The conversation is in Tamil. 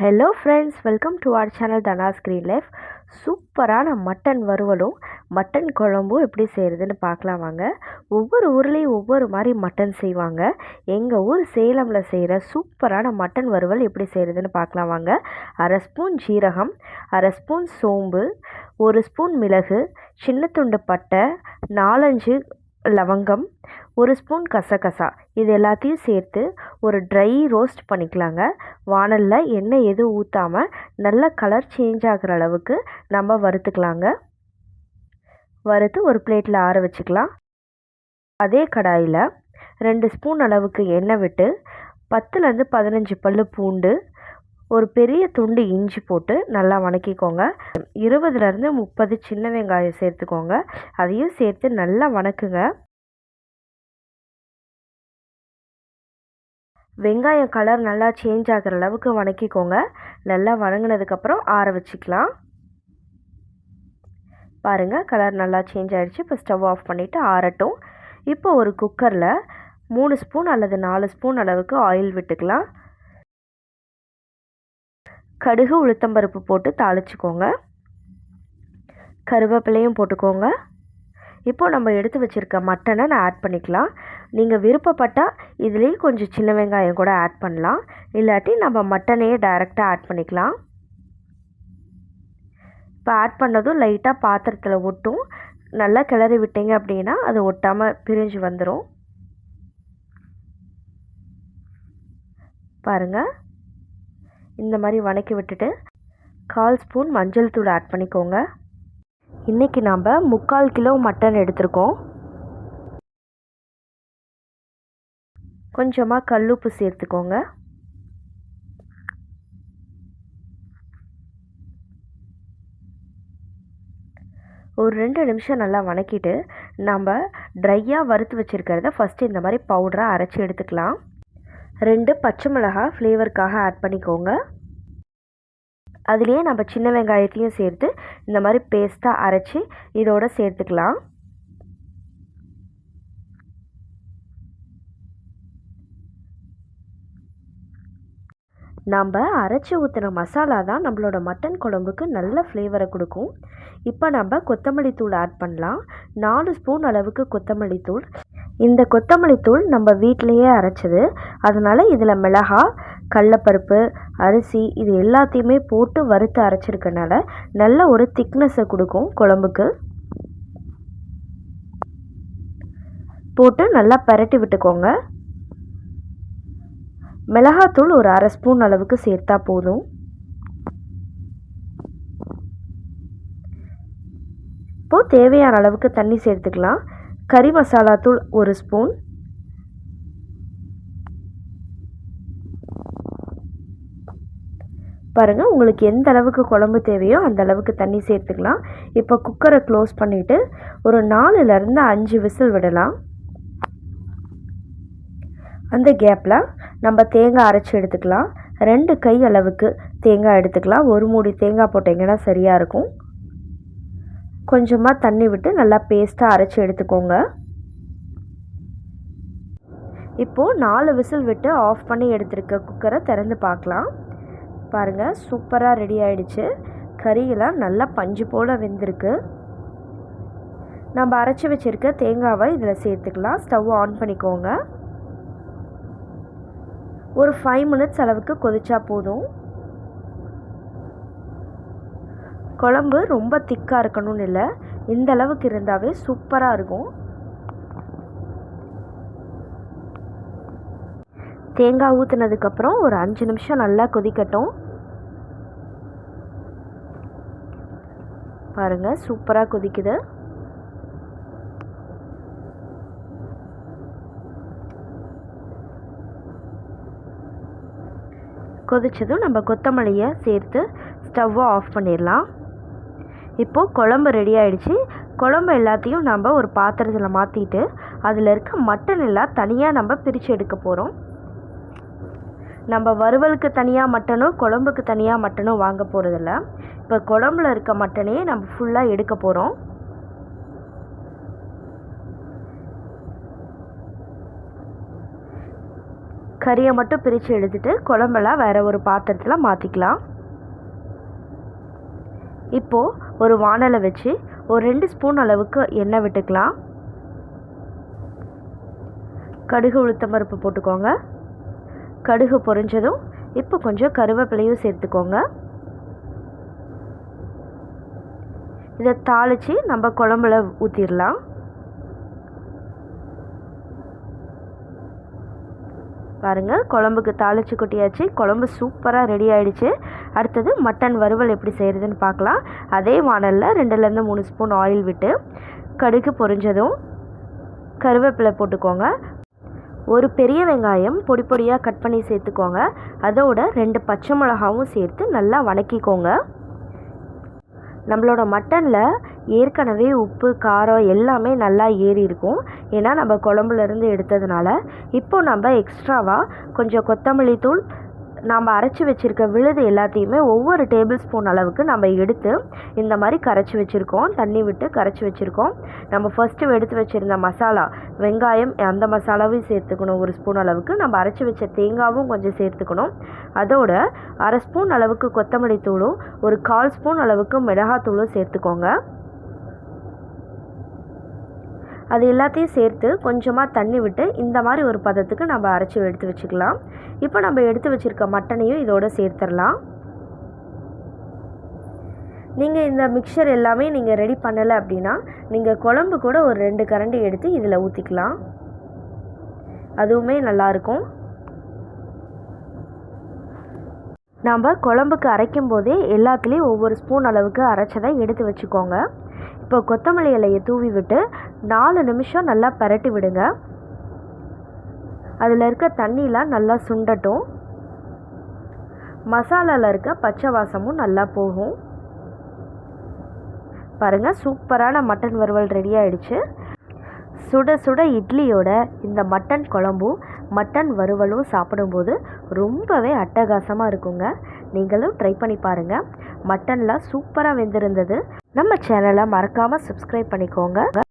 Hello friends, welcome to our channel Thanas green life. சூப்பரான மட்டன் வறுவலும் மட்டன் குழம்பும் எப்படி செய்கிறதுன்னு பார்க்கலாம் வாங்க. ஒவ்வொரு ஊர்லேயும் ஒவ்வொரு மாதிரி மட்டன் செய்வாங்க. எங்கள் ஊர் சேலமில் செய்கிற சூப்பரான மட்டன் வறுவல் எப்படி செய்கிறதுன்னு பார்க்கலாம் வாங்க. 1/2 ஸ்பூன் ஜீரகம், 1/2 ஸ்பூன் சோம்பு, 1 ஸ்பூன் மிளகு, சின்ன துண்டு பட்டை, 4-5 லவங்கம், 1 ஸ்பூன் கசகசா, இது எல்லாத்தையும் சேர்த்து ஒரு ட்ரை ரோஸ்ட் பண்ணிக்கலாங்க. வானலில் எண்ணெய் எதுவும் ஊற்றாமல் நல்ல கலர் சேஞ்ச் ஆகிற அளவுக்கு நம்ம வறுத்துக்கலாங்க. வறுத்து ஒரு பிளேட்டில் ஆற வச்சுக்கலாம். அதே கடாயில் 2 ஸ்பூன் அளவுக்கு எண்ணெய் விட்டு 10லேருந்து 15 பல்லு பூண்டு, ஒரு பெரிய துண்டு இஞ்சி போட்டு நல்லா வணக்கிக்கோங்க. 20லேருந்து 30 சின்ன வெங்காயம் சேர்த்துக்கோங்க. அதையும் சேர்த்து நல்லா வணக்குங்க. வெங்காயம் கலர் நல்லா சேஞ்ச் ஆகிற அளவுக்கு வணக்கிக்கோங்க. நல்லா வணங்கினதுக்கப்புறம் ஆற வச்சுக்கலாம். பாருங்கள், கலர் நல்லா சேஞ்ச் ஆகிடுச்சு. இப்போ ஸ்டவ் ஆஃப் பண்ணிவிட்டு ஆறட்டும். இப்போ ஒரு குக்கரில் 3 ஸ்பூன் அல்லது 4 ஸ்பூன் அளவுக்கு ஆயில் விட்டுக்கலாம். கடுகு உளுத்தம்பருப்பு போட்டு தாளிச்சுக்கோங்க. கருவேப்பிலையும் போட்டுக்கோங்க. இப்போது நம்ம எடுத்து வச்சுருக்க மட்டனை நான் ஆட் பண்ணிக்கலாம். நீங்கள் விருப்பப்பட்டால் இதுலேயே கொஞ்சம் சின்ன வெங்காயம் கூட ஆட் பண்ணலாம். இல்லாட்டி நம்ம மட்டனையே டைரெக்டாக ஆட் பண்ணிக்கலாம். இப்போ ஆட் பண்ணதும் லைட்டாக பாத்திரத்தில் ஒட்டும். நல்லா கிளறி விட்டீங்க அப்படின்னா அது ஒட்டாமல் பிரிஞ்சு வந்துடும். பாருங்கள், இந்த மாதிரி வணக்கி விட்டுட்டு 1/4 ஸ்பூன் மஞ்சள் தூள் ஆட் பண்ணிக்கோங்க. இன்றைக்கி நாம் 3/4 கிலோ மட்டன் எடுத்திருக்கோம். கொஞ்சமாக கல்லுப்பு சேர்த்துக்கோங்க. ஒரு 2 நிமிஷம் நல்லா வணக்கிட்டு நம்ம ட்ரையாக வறுத்து வச்சுருக்கிறத ஃபஸ்ட்டு இந்த மாதிரி பவுடராக அரைச்சி எடுத்துக்கலாம். 2 பச்சை மிளகாய் ஃப்ளேவருக்காக ஆட் பண்ணிக்கோங்க. அதுலேயே நம்ம சின்ன வெங்காயத்தையும் சேர்த்து இந்த மாதிரி பேஸ்ட்டாக அரைச்சி இதோடு சேர்த்துக்கலாம். நம்ம அரைச்சி ஊற்றின மசாலா தான் நம்மளோட மட்டன் குழம்புக்கு நல்ல ஃப்ளேவரை கொடுக்கும். இப்போ நம்ம கொத்தமல்லி தூள் ஆட் பண்ணலாம். 4 ஸ்பூன் அளவுக்கு கொத்தமல்லி தூள். இந்த கொத்தமல்லி தூள் நம்ம வீட்டிலையே அரைச்சது. அதனால் இதில் மிளகாய், கடலப்பருப்பு, அரிசி இது எல்லாத்தையுமே போட்டு வறுத்து அரைச்சிருக்கனால நல்ல ஒரு திக்னஸை கொடுக்கும் குழம்புக்கு. போட்டு நல்லா பரட்டி விட்டுக்கோங்க. மிளகாத்தூள் ஒரு 1/2 ஸ்பூன் அளவுக்கு சேர்த்தா போதும். இப்போது தேவையான அளவுக்கு தண்ணி சேர்த்துக்கலாம். கறி மசாலா தூள் 1 ஸ்பூன், பாருங்கள் உங்களுக்கு எந்த அளவுக்கு குழம்பு தேவையோ அந்த அளவுக்கு தண்ணி சேர்த்துக்கலாம். இப்போ குக்கரை க்ளோஸ் பண்ணிவிட்டு ஒரு 4லேருந்து 5 விசில் விடலாம். அந்த கேப்பில் நம்ம தேங்காய் அரைச்சி எடுத்துக்கலாம். 2 கை அளவுக்கு தேங்காய் எடுத்துக்கலாம். 1 மூடி தேங்காய் போட்டிங்கன்னா சரியாக இருக்கும். கொஞ்சமாக தண்ணி விட்டு நல்லா பேஸ்ட்டாக அரைச்சி எடுத்துக்கோங்க. இப்போது 4 விசில் விட்டு ஆஃப் பண்ணி எடுத்துருக்க குக்கரை திறந்து பார்க்கலாம். பாருங்கள், சூப்பராக ரெடி ஆகிடுச்சு. கறியெல்லாம் நல்லா பஞ்சு போல் வெந்திருக்கு. நம்ம அரைச்சி வச்சுருக்க தேங்காவை இதில் சேர்த்துக்கலாம். ஸ்டவ் ஆன் பண்ணிக்கோங்க. ஒரு 5 மினிட்ஸ் அளவுக்கு கொதிச்சா போதும். குழம்பு ரொம்ப திக்காக இருக்கணும்னு இல்லை, இந்த அளவுக்கு இருந்தாவே சூப்பராக இருக்கும். தேங்காய் ஊற்றினதுக்கப்புறம் ஒரு 5 நிமிஷம் நல்லா கொதிக்கட்டும். பாருங்கள், சூப்பராக கொதிக்குது. கொதிச்சதும் நம்ம கொத்தமல்லியை சேர்த்து ஸ்டவ்வை ஆஃப் பண்ணிடலாம். இப்போது குழம்பு ரெடி ஆகிடுச்சு. குழம்பு எல்லாத்தையும் நம்ம ஒரு பாத்திரத்தில் மாற்றிட்டு அதில் இருக்க மட்டன் எல்லாம் தனியாக நம்ம பிரித்து எடுக்க போகிறோம். நம்ம வறுவலுக்கு தனியாக மட்டனும் குழம்புக்கு தனியாக மட்டனும் வாங்க போகிறதில்ல. இப்போ குழம்புல இருக்க மட்டனையே நம்ம ஃபுல்லாக எடுக்க போகிறோம். கறியை மட்டும் பிரித்து எடுத்துகிட்டு குழம்பெல்லாம் வேறு ஒரு பாத்திரத்தில் மாற்றிக்கலாம். இப்போது ஒரு வாணலை வச்சு ஒரு 2 ஸ்பூன் அளவுக்கு எண்ணெய் விட்டுக்கலாம். கடுகு உளுத்தம்பருப்பு போட்டுக்கோங்க. கடுகு பொரிஞ்சதும் இப்போ கொஞ்சம் கருவேப்பிலையும் சேர்த்துக்கோங்க. இதை தாளித்து நம்ம குழம்புல ஊற்றிடலாம். பாருங்கள், குழம்புக்கு தாளித்து கொட்டியாச்சு. குழம்பு சூப்பராக ரெடி ஆகிடுச்சு. அடுத்தது மட்டன் வறுவல் எப்படி செய்கிறதுன்னு பார்க்கலாம். அதே வாணலில் 2லேருந்து 3 ஸ்பூன் ஆயில் விட்டு கடுகு பொரிஞ்சதும் கருவேப்பிலை போட்டுக்கோங்க. ஒரு பெரிய வெங்காயம் பொடி பொடியாக கட் பண்ணி சேர்த்துக்கோங்க. அதோட 2 பச்சை மிளகாவும் சேர்த்து நல்லா வதக்கிக்கோங்க. நம்மளோட மட்டனில் ஏற்கனவே உப்பு காரம் எல்லாமே நல்லா ஏறி இருக்கும். ஏன்னா நம்ம குழம்புலேருந்து எடுத்ததுனால. இப்போ நம்ம எக்ஸ்ட்ராவாக கொஞ்சம் கொத்தமல்லி தூள், நம்ம அரைச்சி வச்சுருக்க விழுது எல்லாத்தையுமே ஒவ்வொரு டேபிள் ஸ்பூன் அளவுக்கு நம்ம எடுத்து இந்த மாதிரி கரைச்சி வச்சுருக்கோம். தண்ணி விட்டு கரைச்சி வச்சுருக்கோம். நம்ம ஃபஸ்ட்டு எடுத்து வச்சுருந்த மசாலா, வெங்காயம், அந்த மசாலாவையும் சேர்த்துக்கணும் 1 ஸ்பூன் அளவுக்கு. நம்ம அரைச்சி வச்ச தேங்காவும் கொஞ்சம் சேர்த்துக்கணும். அதோட 1/2 ஸ்பூன் அளவுக்கு கொத்தமல்லி தூளும் 1/4 ஸ்பூன் அளவுக்கு மிளகாத்தூளும் சேர்த்துக்கோங்க. அது எல்லாத்தையும் சேர்த்து கொஞ்சமாக தண்ணி விட்டு இந்த மாதிரி ஒரு பதத்துக்கு நம்ம அரைச்சி எடுத்து வச்சுக்கலாம். இப்போ நம்ம எடுத்து வச்சுருக்க மட்டனையும் இதோடு சேர்த்துடலாம். நீங்கள் இந்த மிக்சர் எல்லாமே நீங்கள் ரெடி பண்ணலை அப்படின்னா நீங்கள் குழம்பு கூட ஒரு 2 கரண்டி எடுத்து இதில் ஊற்றிக்கலாம். அதுவுமே நல்லாயிருக்கும். நம்ம குழம்புக்கு அரைக்கும் போதே எல்லாத்துலேயும் ஒவ்வொரு ஸ்பூன் அளவுக்கு அரைச்சதை எடுத்து வச்சுக்கோங்க. இப்போ கொத்தமல்லி இலையை தூவி விட்டு 4 நிமிஷம் நல்லா பரட்டி விடுங்க. அதில் இருக்க தண்ணிலாம் நல்லா சுண்டட்டும். மசாலாவில் இருக்க பச்சை வாசமும் நல்லா போகும். பாருங்கள், சூப்பரான மட்டன் வறுவல் ரெடி ஆகிடுச்சு. சுட சுட இட்லியோட இந்த மட்டன் குழம்பும் மட்டன் வறுவலும் சாப்பிடும்போது ரொம்பவே அட்டகாசமாக இருக்குங்க. நீங்களும் ட்ரை பண்ணி பாருங்கள். மட்டன்லாம் சூப்பராக வெந்திருந்தது. நம்ம சேனலை மறக்காமல் சப்ஸ்கிரைப் பண்ணிக்கோங்க.